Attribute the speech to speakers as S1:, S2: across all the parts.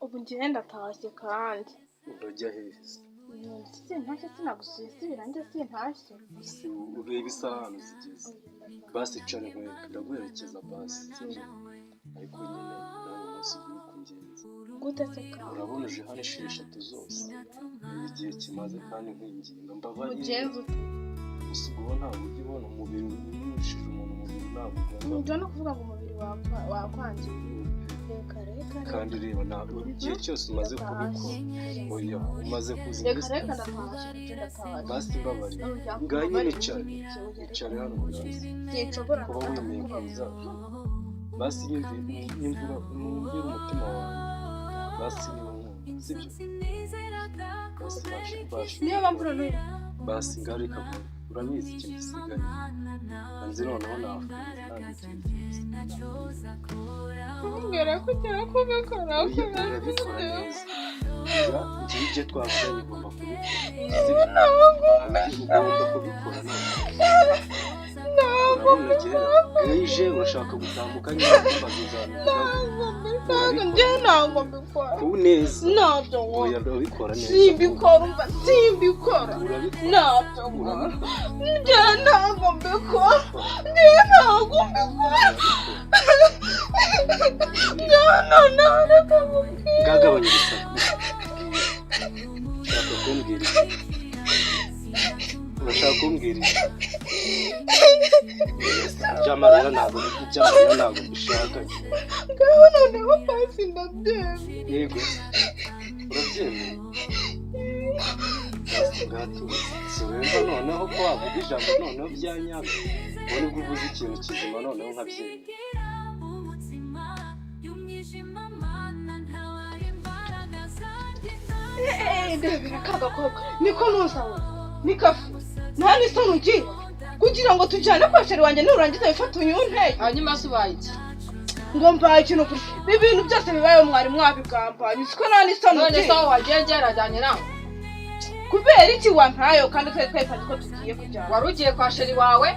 S1: ubu ngenda atashye kandi
S2: urajya heza
S1: ntashye sinagusuye sibirange sintashye
S2: ureba isahani zigeze basi cane ndaguherekeza basi ariko nyine nawe umunsi uri kungenza
S1: gute se ka
S2: urabona uje hano 6 zose igihe kimaze kandi nkwinginga mbabarira
S1: mugenzi
S2: gusa ubwo ntabwo ubona umubiri urushije umuntu umubiri ntabwo
S1: ugomba no kuvuga ngo umubiri wakwangiye
S2: kandi reba ntabwo igihe cyose umaze kubikora oya umaze kuzigira
S1: reka ndataje
S2: basi mbabarira ngaho nyine cyane hano basi
S1: sinshobora
S2: kuba wemeye kuza basi nyumvira umutima wawe basi sibyo basi
S1: niyo mpamvu noneho
S2: basi ngarika urabizi ikintu gisigaye nzi noneho
S1: mbwira ko ugera kubikora
S2: urabikora neza ngiye ibyo twavuganye ugomba kubikora ugomba kubikora ntabwo uje urashaka gutambuka nyine
S1: ntabwo mbikora
S2: neza
S1: ntabyo
S2: oya urabikora neza
S1: simbikora ntabyo ntabwo mbikora
S2: ngagabanya urusaku urashaka kumbwira byamarira ntabwo mbishaka
S1: ngaho noneho pasi ndabyemeye
S2: yego urabyemeye siwemba noneho ko wavuga ijambo noneho bya nyabyo ubu nibwo uvuze ikintu kizima noneho nkabyemeye
S1: ndebera ka gakobwa niko ntuzawe ni kafu nta n'isoni ugira kugira ngo tujyane kwa sheri wanjye nurangiza wifate unyunteye
S3: hanyuma se ubaye iki
S1: ngo mbaye ikintu kuri ibi bintu byose bibaye mwari mwabigambanye siko nta n'isoni ugira
S3: none se aho wagiye gerajyanye nawe
S1: kubera iki wantayo kandi twari twifate ko tugiye kujyana
S3: wari ugiye kwa sheri wawe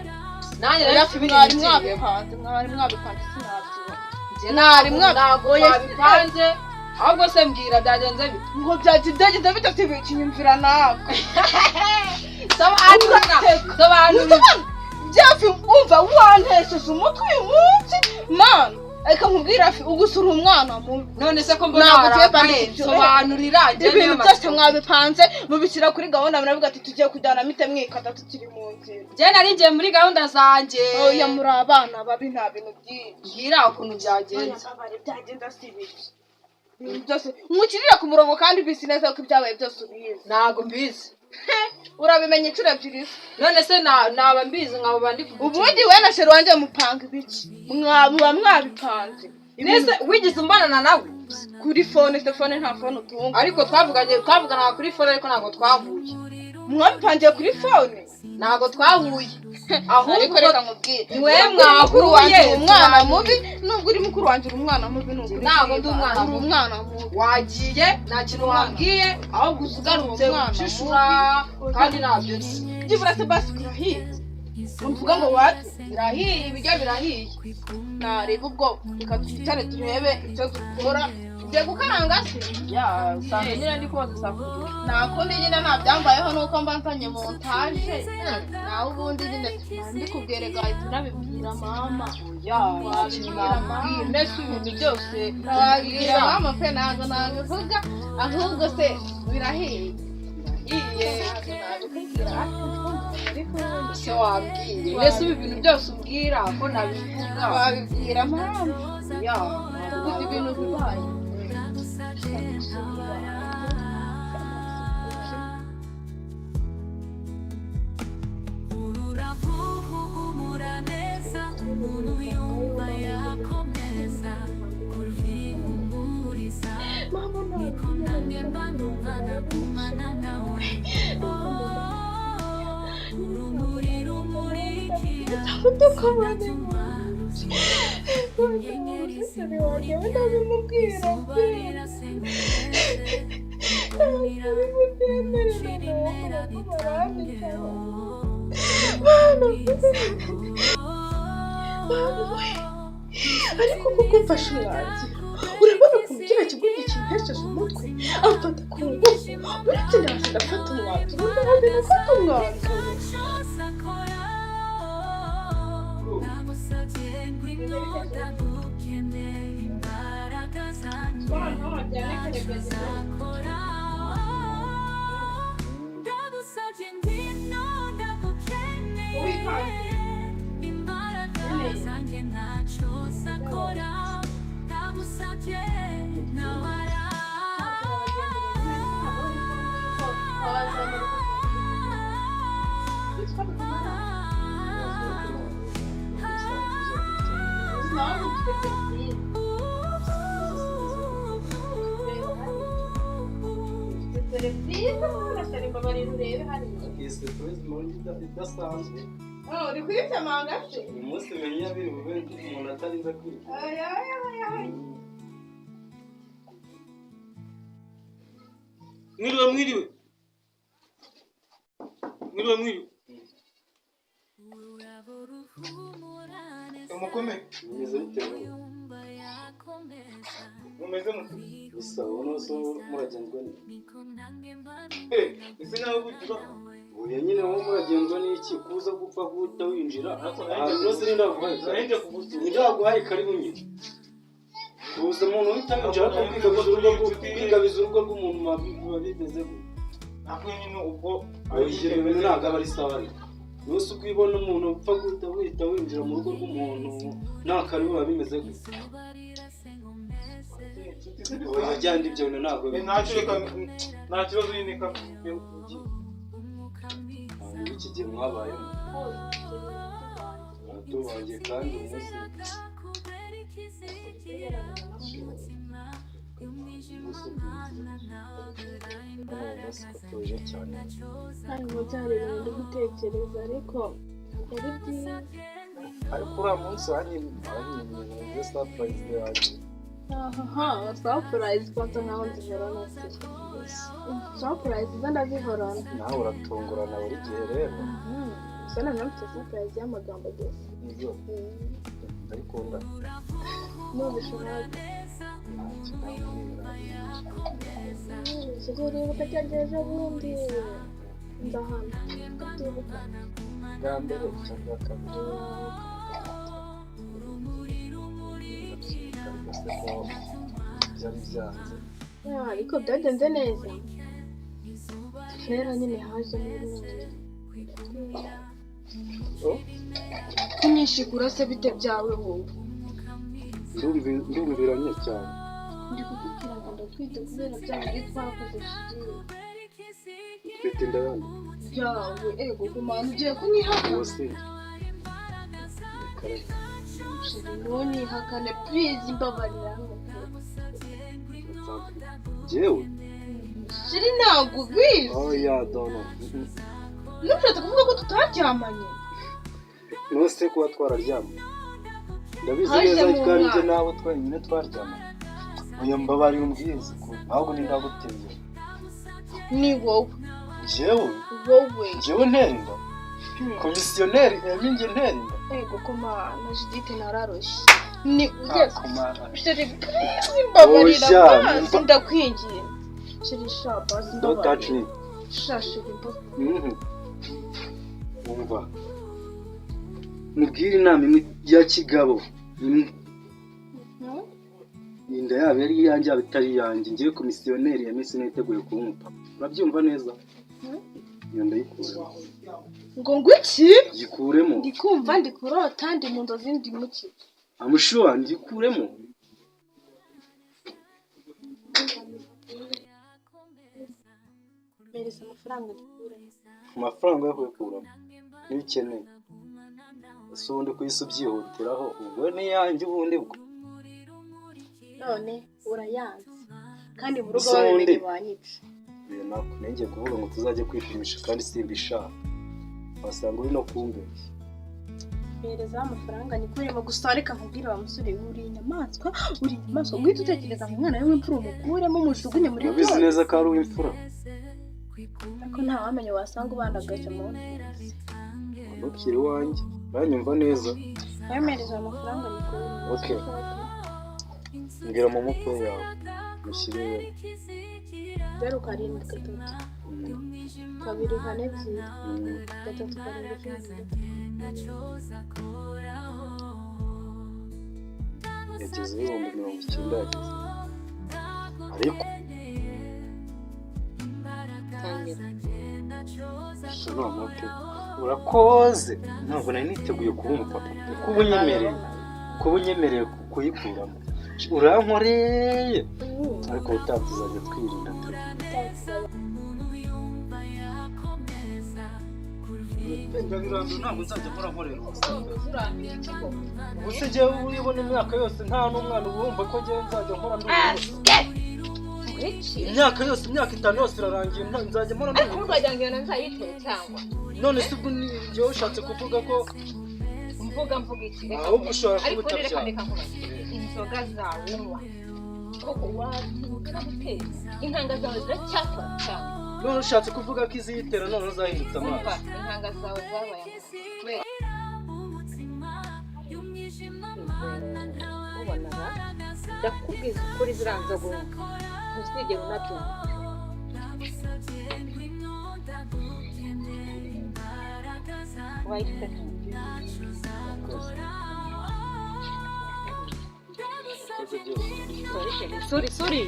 S3: nanjye
S1: mwari mwabipanze sinabyibuka
S3: ntabwo wabipanze ahubwo se mbwira byagenze bite
S1: ngo byagenze bite tibikinyumvira nawe
S3: sobanura
S1: byafi umva wantesheje umutwe uyu munsi mana reka nkubwira afi ugusura umwana mubi
S3: none se ko mbona warakaye sobanurira
S1: ibintu byose mwabipanze mubishyira kuri gahunda muravuga ati tugiye kujyana mite mwikata tukiri mu nzira
S3: je nari ngiye muri gahunda zanjye
S1: oya muri abana babi nta bintu byinshi
S3: mbwira ukuntu byagenze
S1: byagenda si biki byose mukirira ku murongo kandi bisi neza ko ibyabaye byose ubizi
S3: ntago mbizi
S1: urabimenye inshuro ebyiri
S3: none se naba mbizi nkabo bandi
S1: ubundi we na sheri wanjye mupanga ibiki mwabipanze
S3: nese wigize umbonana nawe
S1: kuri fone telefone nta fone utunga
S3: ariko twavuganaga kuri fone ariko ntabwo twahuye
S1: mwabipangiye kuri fone
S3: ntabwo twahuye
S1: ahubwo reka nkubwire
S3: niwe mwahuye
S1: umwana mubi nubwo uri mukuru wanjye uri umwana mubi nubwo
S3: ntabwo ndi umwana
S1: mubi
S3: wagiye nta kintu wambwiye ahubwo usugarutse ucishura kandi ntabyo nzi
S1: byibura se basi kurahiye mvuga ngo wati
S3: birahiye ibiryo birahiye
S1: nareba ubwo reka twicare turebe icyo dukora tugiye gukaranga se
S3: usanga nyine ndi koza isafuriya
S1: nakundi nyine ntabyambayeho nuko mba nzanye montage nawe ubundi nyine ndi kubwire gahita nabibwira mama
S3: wabibwira mama mbese ibintu byose
S1: wabibwira mama pe ntabwo nabivuga ahubwo se birahiye
S3: se wabwiye mbese ibi bintu byose umbwira ko nabivuga
S1: wabibwira mama ubuze ibintu bibaye ariko kuko mfashe umwanzuro urabona ukuntu kino kigo gikina yatesheje umutwe amfata ku ngufu uretse ndaza ndafata umwanzuro ndaza ndafata umwanzuro uri kwitemanga se
S2: umunsi menya biri bube umuntu atarinze kwiga mwiriwe
S4: Umukome
S2: mwiza bitewe
S4: mumeze mute
S2: gusa ubona so muragenzwa
S4: ese nawe bugira
S2: uyu nyine wo muragenzwa n'iki kuza gupfa guta winjira ahantu hose nindaguhaye karibu nyine ubuze umuntu witangira ko kwigabiza urugo rw'umuntu biba bimeze gute
S4: nako nyine ubwo
S2: ibintu ntabwo aba ari sawa ariko nusi ukwibona umuntu upfa guta wita winjira mu rugo rw'umuntu nta karibu biba bimeze gute wajyana ibyo bintu ntabwo
S4: nta kibazo nyine
S2: iki gihe mwabayemo tubanje kandi umunsi utuje cyane
S1: ntabwo byari ibintu ndi gutekereza ariko ari byiza
S2: ariko uriya munsi wanyine surprise yanjye
S1: surprise kwanza nkaho nzihorana surprise iza ndazihorana
S2: nawe uratungurana buri gihe rero
S1: gusa noneho mfite surprise y'amagambo gusa
S2: nibyo ndabikunda
S1: n'ubishobora kiribuka cyagejeje bundi ndahana ndabyibuka
S2: bwa mbere cyangwa kabiri byari byanze
S1: ariko byagenze neza kera nyine haje kunyishigura se bite byawe wowe
S2: ndumviranye cyane
S1: ndi kukubwira ngo ndatwite kubera bya bindi twakoze
S2: twite inda yanjye
S1: yawe ego kumana ugiye kunyihakana
S2: wose
S1: ntunyihakane please mbabarira
S2: jewe
S1: shiri ntabwo ubizi
S2: oya dono
S1: ntushatse kuvuga ko tutaryamanye
S2: nose kuba twararyamanye ndabizi neza ko ari njye nawe twenyine twaryamanye oya mbabarira umbwize ahubwo ni ndaguteye
S1: ni wowe
S2: jewe ntera inda komisiyoneri njye ntera inda
S1: ego komana jidite nararoshye ni ugiye shiri mbabarira mazi ndakwingiye shiri shabazi mbabarira shashiri mbabarira
S2: umva mubwire inama imwe ya kigabo inda yabo yari iyanjye yaba itari iyanjye ngiye komisiyoneri yamese niteguye kumpa urabyumva neza iyo ndayikuremo
S1: ngo iki
S2: yikuremo
S1: ndikumva ndikurota ndi mu nzozi ndi muki
S2: amushuwa ndikuremo
S1: mereza amafaranga ndikuremo
S2: amafaranga yo kuyikuramo niyo ukeneye ese ubundi kuyise ubyihutiraho ubwo niyanjye ubundi bwo
S1: none urayanze kandi mu rugo babimenye banyica
S2: nako nengeye kuvuga ngo tuzajye kwipimisha kandi simbishaka wasanga uri no kumbeshya
S1: mereza amafaranga nikuremo gusa reka nkubwire wa musore uri inyamaswa guhita utekereza ngo umwana we w'imfura umukuremo umujugunye muri
S2: urabizi neza ko ari uw'imfura
S1: ariko ntawamenya wasanga ubandagaje mu
S2: ntukiri iwanjye uranyumva neza
S1: wemereza amafaranga nikuremo
S2: okay mbwira mu mutwe yawe mushyire
S1: 073 kabiri kane ebyiri gatatu karindwi cumi
S2: yageze 90,000 yageze ariko sononoke urakoze ntabwo nari niteguye kuba umupapa kuba unyemereye kuyikuramo urankoreye ariko utatuzajya twirinda ntabwo nzajya nkora nkorera ubuse njyewe uribona imyaka yose nta n'umwana wumva ko njyewe nzajya nkora imyaka yose imyaka 5 yose irarangiye nzajya nkora
S1: ariko urwajya ngena nzayitwe cyangwa
S2: none se ubwo njyewe ushatse kuvuga ko
S1: mvuga iki
S2: ahubwo ushobora kuba
S1: ariko reka
S2: utabyara
S1: inzoga zawe unywa koko wagira guteza intanga zawe ziracyakora cyane
S2: none ushatse kuvuga ko iziyitera none uzahindutse amazi
S1: intanga zawe zabaye ubona ndakubwiza ukuri ziranza guhunga ntuzigere unabyumva wahita sorry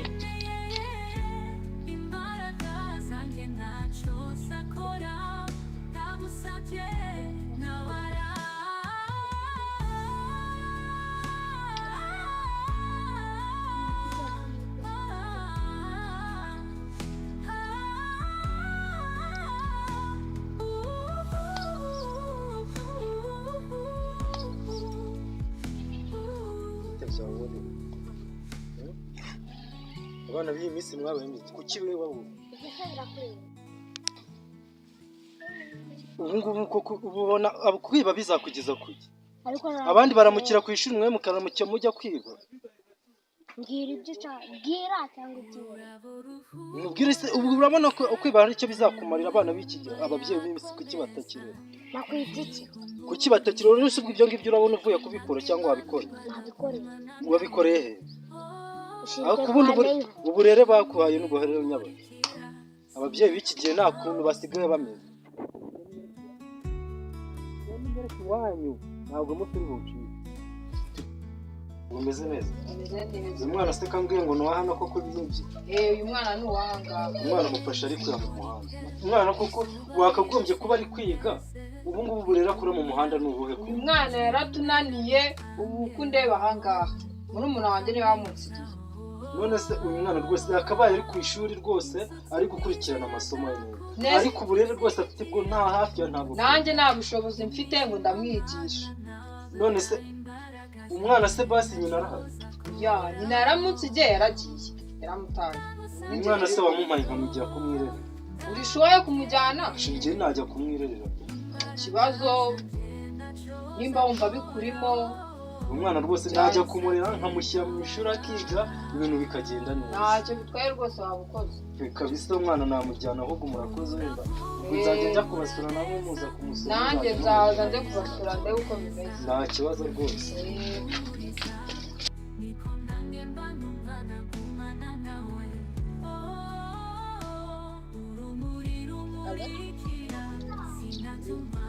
S2: abana b'iyi minsi mwabaye kuki wewe wowe ubu ngubu koko ubona kwiba bizakugeza kuki abandi baramukira ku ishuri mwe mukaramukira mujya kwiba
S5: mbwira ibyo bwira cyangwa ikiwe
S2: mubwire se ubu urabona ko kwiba hari icyo bizakumarira abana b'iki gihe ababyeyi b'iminsi kuki batakirera
S5: nakwita iki
S2: kuki batakirera rero se ibyo ngibyo urabona uvuye kubikora cyangwa wabikora wabikoreye he uburere bakuhaye n'ubuherero nyabwo ababyeyi b'iki gihe nta kuntu basigaye bameze wanyu ntabwo mufite ubuciye umeze neza uyu mwana se kambwiye ngo nuwahana koko byinshi
S3: uyu mwana ni uwanga
S2: umwana mufasha ari kwiga mu muhanda umwana koko wakagombye kuba ari kwiga ubu ngubu burera kure mu muhanda n'ubuhe ko
S3: uyu mwana yaratunaniye ubu kundeba ahangaha murumuna wanjye niwe wamunsigiye
S2: none se uyu mwana rwose yakabaye ari ku ishuri rwose ari gukurikirana amasomo ye neza ariko uburere rwose afite bwo nta hafi ya ntabwo
S3: nanjye nta bushobozi mfite ngo ndamwigisha
S2: none se umwana se basi nyina arahari
S3: nyina yaramunsigiye yaragiye yaramutaye
S2: umwana se wamumaye nkamujya kumwirerera
S3: urishoboye kumujyana
S2: njye najya kumwirerera
S3: ikibazo nimba wumva bikurimo
S2: umwana rwose najya kumurera nkamushyira mu ishuri akiga ibintu bikagenda neza
S3: ntacyo bitwaye rwose waba ukoze
S2: kabisa umwana namujyana ahubwo murakoze wenda nzajya njya kubasura nabo muza kumusura
S3: nanjye nzaza njye kubasura ndebe uko bimeze
S2: nta kibazo rwose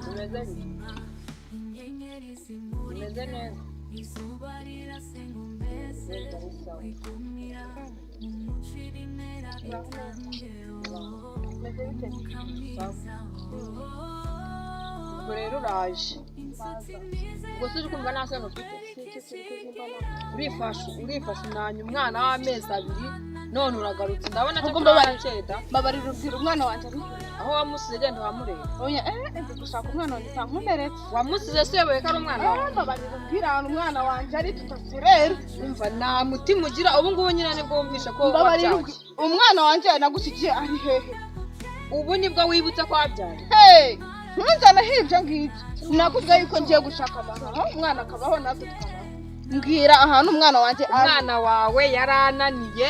S3: tumeze neza ubwo rero uraje ubwo se uri kumva nta sano ufite urifashe unanya umwana w'amezi 2 none uragarutse ndabona cyo kubabarira
S1: babarira ubwira umwana wanjye
S3: aho wamusize genda wamureba
S1: oya gushaka umwana wanjye ntankumeretse
S3: wamusize se yoboye ko ari umwana wawe
S1: babarira ubwira umwana wanjye ari tutaserera
S3: umva nta mutima ugira ubu ngubu nyine nibwo wumvisha ko
S1: babarira
S3: wabyaye
S1: umwana wanjye nagusigiye ari hehe
S3: ubu nibwo wibutse ko wabyaye
S1: ntuzane hirya ngibyo nakubwiye yuko ngiye gushaka abantu umwana akabaho natwe tukabaho mbwira ahantu umwana wanjye ari
S3: umwana wawe yarananiye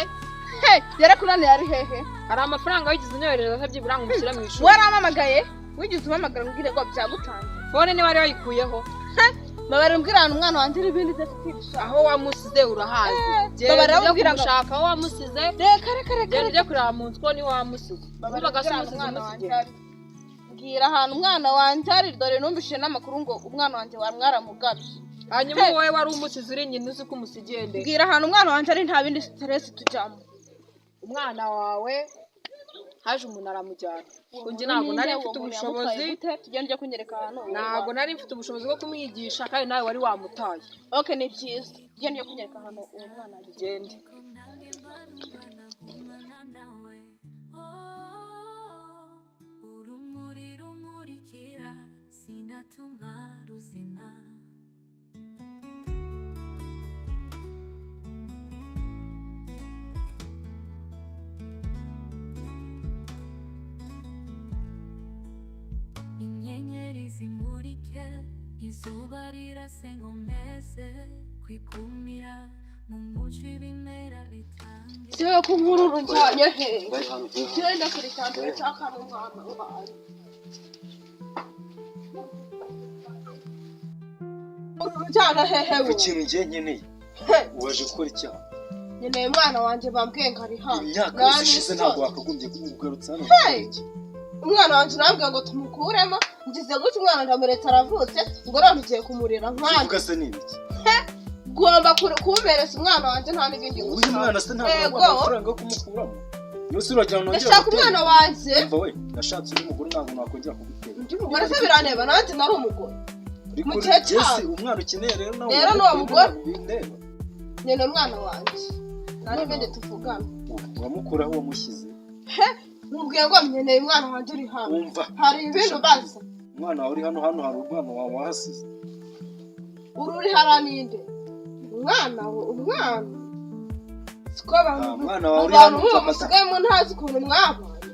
S1: yarakunaniye ari hehe
S3: hari amafaranga wigize unyohereza atabyibura ngo umushyire mu ishuri
S1: warampamagaye wigize umpamagara mbwire ngo byagutanze
S3: fone niba wari wayikuyeho
S1: babarambwira umwana wanjye ibindi ndafitirisha
S3: aho wamusize urahazi
S1: babarambwira
S3: gushaka aho wamusize
S1: reka
S3: ujye kureba mu nzu ko ni wamusize
S1: mbwira ahantu umwana wanjye ari dore numvishije n'amakuru ngo umwana wanjye mwaramugabye
S3: hanyuma wowe wari umusize uri nyine uzi ko umusigiye nde
S1: mbwira ahantu umwana wanjye ari nta bindi stress tujyamo
S3: umwana wawe haje umuntu aramujyana kunjye ntabwo nari mfite ubushobozi
S1: tugende kunyereka ahantu
S3: ntabwo nari mfite ubushobozi bwo kumwigisha kandi nawe wari wamutaye
S1: okay ni byiza tugende kunyereka ahantu uwo mwana agende
S6: izuba rirase nkomeze kwikumira mu muco ibimera bitangiye
S1: cyo kumururu cyane he cyenda kuri cyane cyakana umwana wawe urujyana hehe
S2: ku kintu ngiye nkeneye waje gukora icyaha
S1: nkeneye umwana wanjye bambwiye ngo ari hano
S2: imyaka yose ishize ntabwo wakagombye kugarutsa hano
S1: umwana wanjye urambwira ngo tumukuremo ngize gutya umwana ndamuretse aravutse ngo none ugiye kumurira nk'andi
S2: uvuga se n'ibiki
S1: ugomba kumereza umwana wanjye nta n'ibindi gusa
S2: uyu mwana se ntabwo amafaranga yo kumukuramo yose uragira ngo
S1: ndashaka umwana wanjye
S2: umva we nashatse undi mugore ntabwo nakongera kugutera
S1: undi mugore se biraneba nanjye nari umugore
S2: mu gihe cyose umwana ukeneye rero nawe
S1: rero n'uwo mugore nyine umwana wanjye nta n'ibindi tuvugana
S2: uramukuraho wamushyize
S1: mubwiye ngo nkeneye umwana wanjye uri hano
S2: wumva
S1: hari ibintu baza
S2: umwana wawe uri hano hari umwana wawe wahasize
S1: uri hariya ninde umwana siko
S2: umwana wawe uri hano
S1: musigayemo ntazi ukuntu mwabaye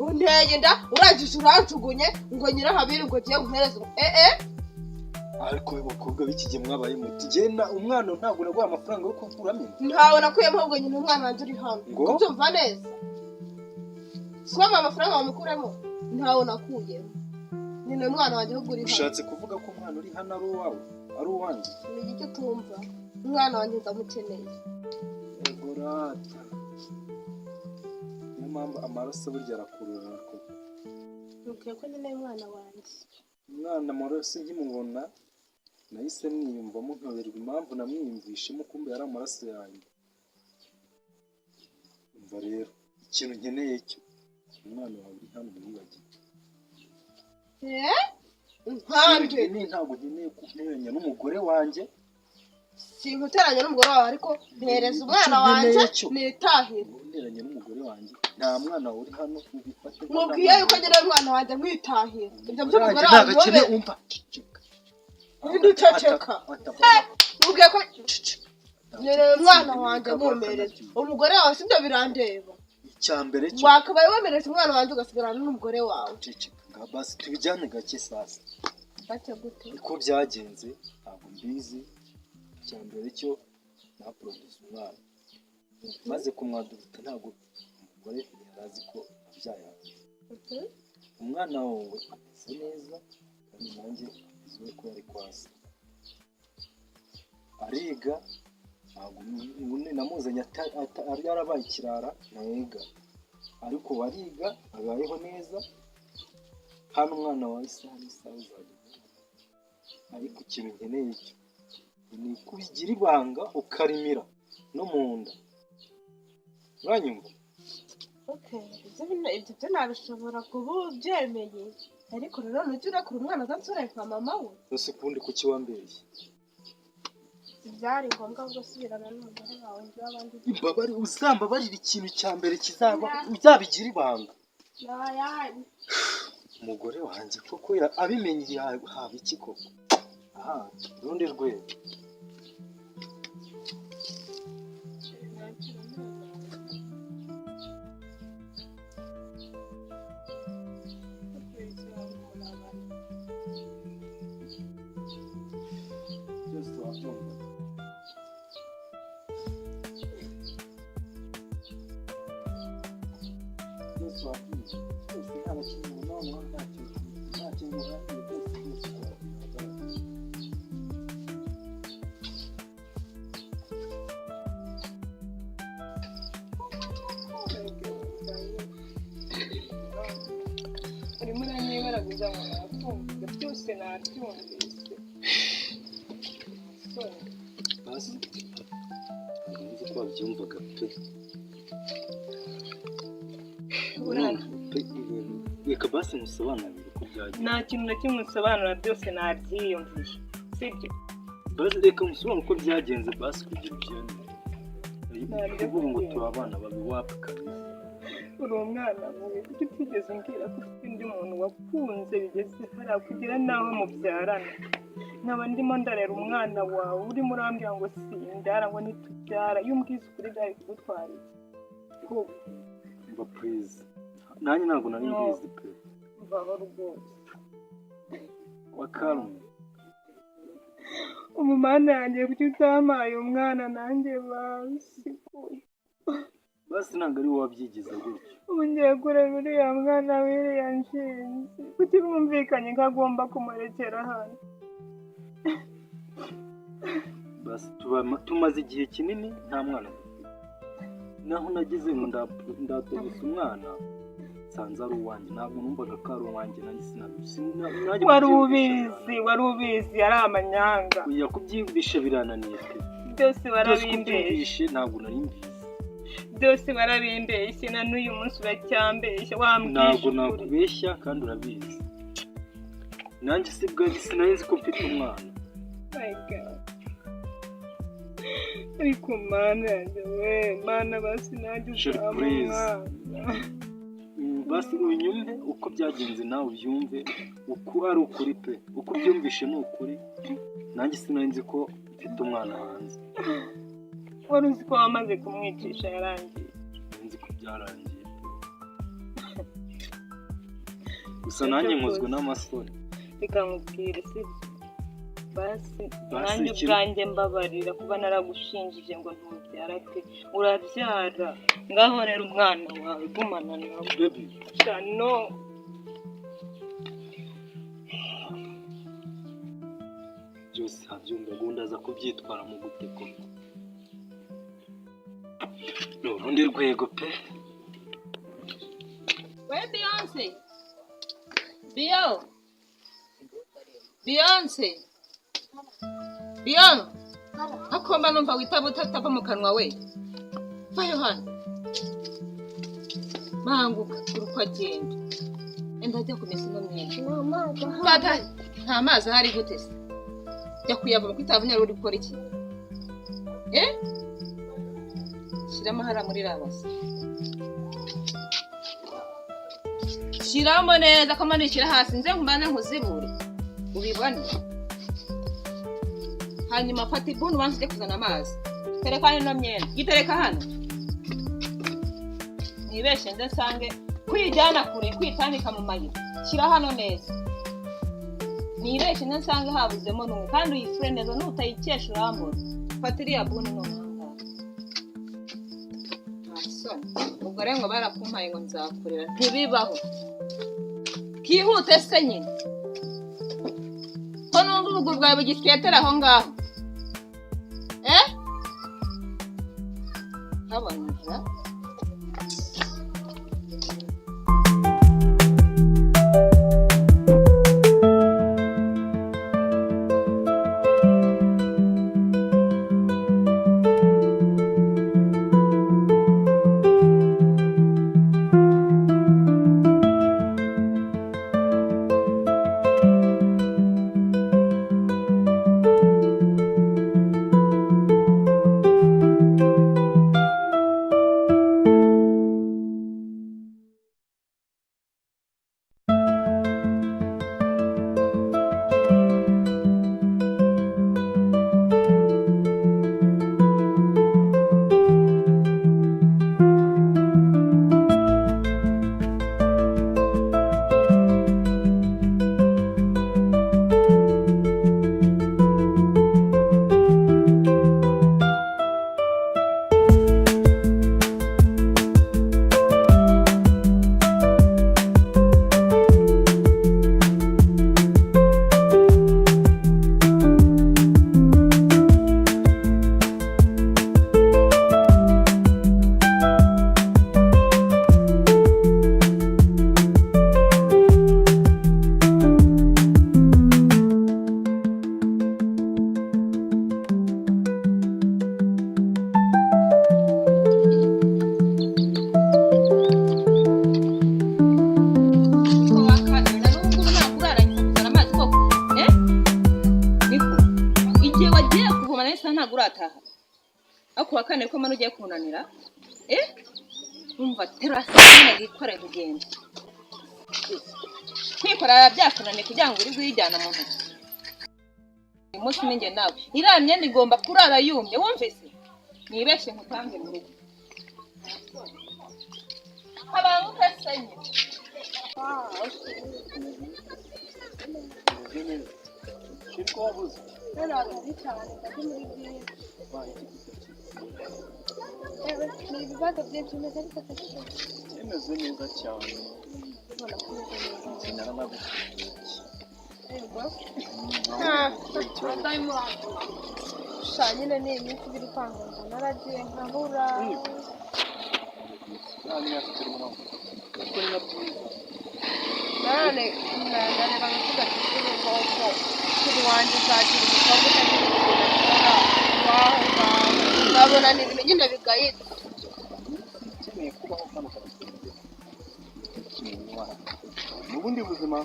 S1: unteye inda urangije uranjugunye ngo nyirahabiri ngo ugiye guhereza
S2: ariko we bakobwa b'iki gihe mwabaye muti genda umwana ntabwo naguha amafaranga yo kukuramo
S1: ntawe nakuyemo ahubwo nyine umwana wanjye uri hano kubyumva neza swama amafaranga wamukuremo ntawe nakuyemo nyine umwana wanjye ahubwo uri hano
S2: ushatse kuvuga ko umwana uri hano ari uwawe ari uwanjye
S1: ni iki utumva umwana wanjye ndamukeneye
S2: yego rata niyo mpamvu amaraso burya arakurura koko
S1: ntukiye ko nyine umwana wanjye
S2: umwana amaraso nkimubona nahise mwiyumvamo nkaberwa impamvu namwiyumvishemo kumbe yari amaraso yanjye umva rero ikintu nkeneye cyo umwana wawe uri hano mwibagiwe
S1: nkande
S2: ntabwo nkeneye kunteranya n'umugore wanjye
S1: sinkuteranya n'umugore wawe ariko mpereza umwana wanjye nitahire
S2: nteranya n'umugore wanjye nta mwana wawe uri hano ubifate
S1: mubwiye yuko ngenewe umwana wanjye mwitahire ibyo by'umugore wawe
S2: ntakeneye umva
S1: ntiduceceka mubwiye ko ngenewe umwana wanjye mumpereza umugore wawe sibyo birandeba
S2: icyambere cyo
S1: wakabaye wemereza umwana wanjye ugasigarana n'umugore wawe
S2: ceceka basi tubijyane gake sasa
S1: gake gute
S2: uko byagenze ntabwo mbizi icyambere cyo naproduce umwana maze kumwadurita ntabwo umugore yarazi ko abyaye umwana wawe ameze neza kandi nanjye aziwe ko yari kwasa ariga ntabwo namuzanye ari yarabaye ikirara ntiga ariko wariga abayeho neza hano umwana wawe isaha n'isaha uzajya ariko ikintu nkeneye cyo ni kubigira ibanga ukarimira no mu nda uranyumva
S1: ibyo byo nabishobora kuba ubyemeye ariko rero ntujye urakura umwana adansore nka mama we
S2: gusa ukundi kuki wambeshye
S1: byari ngombwa ngo usubirana n'umugore wawe njye w'abandi
S2: imbabare uzambabarira ikintu cya mbere kizaba uzabigira ibanga umugore wanjye koko abimenye haba iki koko aha urundi rwego
S7: neza ngo nakumva byose nabyumvise
S2: basi nzi ko wabyumvaga pe reka basi musobanurire uko byagiye.
S7: nta kintu na kimwe usobanura, byose nabyiyumvishe sibyo.
S2: basi reka musobanure uko byagenze basi kugira ibyenda kuvuga ngo turi abana babi wapfa kabisa.
S7: uri umwana mubi kuko utigeze umbwira ko ufite undi muntu wakunze bigeze hariya kugira nawe mubyarana. nkaba ndimo ndarera umwana wawe urimo urambwira ngo sindara ngo nitubyara, iyo umbwiza ukuri byari kugutwara iki?
S2: mba please nanjye ntabwo nari mbizi pe.
S7: mvaho rwose
S2: wakarume
S7: umumana yanjye kuki utampaye umwana nanjye basikuye.
S2: basi ntabwo ari wowe wabyigiza gutyo.
S7: ubu ngiye kureba uriya mwana wiriya nshinzi kuki bumvikanye ko agomba kumurekera hano.
S2: basi tumaze igihe kinini nta mwana dufite, naho nagize ngo ndatogesa umwana nsanze ari uwanjye, ntabwo numvaga ko ari uwanjye nanjye sinabyo.
S7: wari ubizi ari amanyanga.
S2: kujya kubyiyumvisha birananiye pe.
S7: byose barabimbeshye,
S2: ntabwo nari mbizi.
S7: byose barabimbeshye na n'uyu munsi uracyambeshya wambwisha
S2: ntabwo nakubeshya kandi urabizi. nanjye sinari ko mfite umwana.
S7: my God. ariko mana yanjye we mana basi nanjye uzaba umwana.
S2: basi unyumve uko byagenze nawe ubyumve uko ari ukuri pe. uko ubyumvishe ni ukuri. nanjye sinari nzi ko mfite umwana hanze.
S7: wari uzi ko wamaze kumwicisha yarangiye?
S2: nzi ko byarangiye pe. gusa nanjye nkozwe n'amasoni.
S7: reka nkubwire sibyo basi nanjye ubwanjye mbabarira kuba naragushinjije ngo ntubyara pe. urabyara ngaho rero umwana wawe gumana nawe
S2: baby.
S7: no
S2: byose habyumva gahunda za kubyitwara mu guteko n'urundi rwego pe.
S3: we Beyonce akomba numva witaba utatava mu kanwa we. vayo hano banguka uko agenda enda ajya kumesa ino myenda. nta mazi ahari gute se? jya kuyavoma ko itavunya uri gukora iki? shyiramo hariya muri rabasi, shyiramo neza ko manikira hasi nze nkumane nkuzibure ubibone. hanyuma fata ibuni ubanza ujye kuzana amazi. tereka hano ino myenda, yitereka hano. nibeshye nze nsange kwijyana kure kwitambika mu mayira. shyira hano neza. nibeshye nze nsange habuzemo n'umwe kandi uyifure neza n'utayikesha urambura. fata iriya buni noneho. ubwo rero ngo barakumpaye ngo nzakurera ntibibaho. kihute se nyine ko numva ubuguru bwawe bugiswetera aho ngaho. habonera kuwa kane ko mano ugiye kunanira umva terasi nyine gikore kugenda kwikorera byakunaniye kugira ngo uri kuyijyana mu ntoki uyu munsi ninjye nawe iriya myenda igomba kurara yumye wumvise nibeshye nkutange mu rugo abantu ukasenye
S2: Shiriko wabuze.
S1: ntabwo ari cyane kandi muri byiza ni ibibazo byinshi bimeze ariko
S2: Yemeze neza cyane.
S1: nyine ni iminsi ibiri kwangiza naragiye nkabura none ndareba nkavuga ati kuri ngoko kuri wanjye uzagira umukobwa utagira ibintu akora waho ngaho nkabona ni ibintu nyine bigayitse
S2: Ukeneye kubaho kandi mu bundi buzima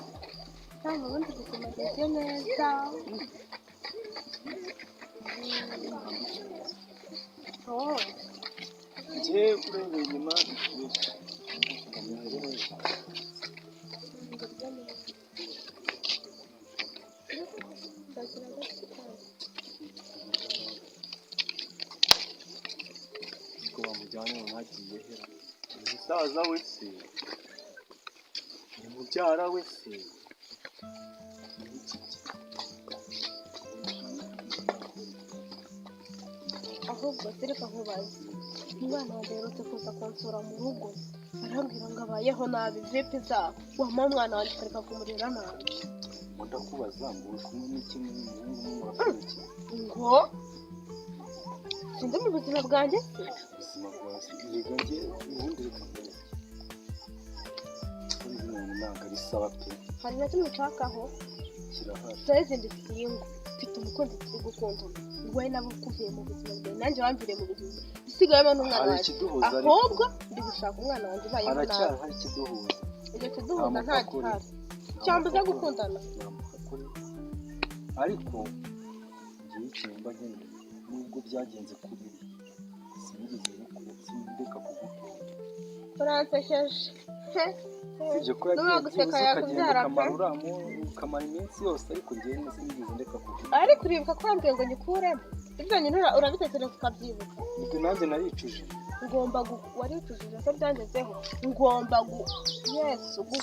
S1: kandi ubundi buzima bweze neza
S2: njye kurengera inyuma ko bamujyanye ntagiye hera umusaza we se ni mubyara we se
S1: ahubwo reka nkubaze umwana wanjye aherutse kuza kunsura mu rugo arambwira ngo abayeho nabi vipi zabo wamuha umwana wanjye ukareka kumurera nabi
S2: ndakubaza ngo uri kumwe n'ikindi n'umuhungu murakuriki
S1: ngo sindi mu buzima bwanjye se
S2: ubuzima bwawe yego njye ubundi reka mbere kuri ibintu ntabwo ari sawa pe
S1: hari na kimwe nshakaho
S2: kirahari
S1: sezindi singo mfite umukunzi turi gukundana wowe nabo kuvuye mu buzima bwawe nanjye wamviriye mu buzima usigayemo n'umwana wanjye ahubwo ndi gushaka umwana wanjye ubayeho nabi
S2: haracyari ikiduhuza
S1: icyo kiduhuza nta gihari cyambuza gukundana
S2: ariko ngiye icyumba nyine nubwo byagenze kuri sinigeze ndeka kugukunda
S1: uransekeje
S2: sibyo ko yagiye ukagenda ukamara iminsi yose ariko ngewe sinigeze ndeka kugukunda
S1: ariko uribuka ko wambwiye ngo nyikuremo ibyo nyine urabitekereza ukabyibuka
S2: ibyo nanjye naricuje
S1: ngomba waricujije se byangezeho ngomba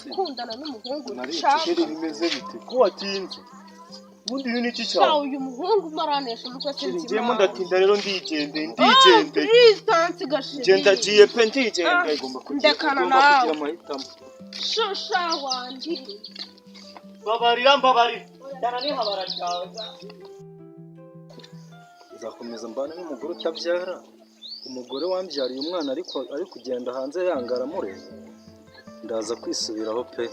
S1: gukundana n'umuhungu
S2: naricuje bimeze bite ko watinze ubundi ni iki cyawe
S1: uyu muhungu maranesha umutwe sinzi
S2: ngiyemo ndatinda rero ndigende
S1: distance gashira
S2: ngenda giye pe ndigende igomba
S1: ndekana nawe
S2: amahitamo
S1: shusha wanjye
S2: babarira dana ni habara cyawe nzakomeza mbana n'umugore utabyara umugore wambyariye umwana ariko ari kugenda hanze yangara mure ndaza kwisubiraho pe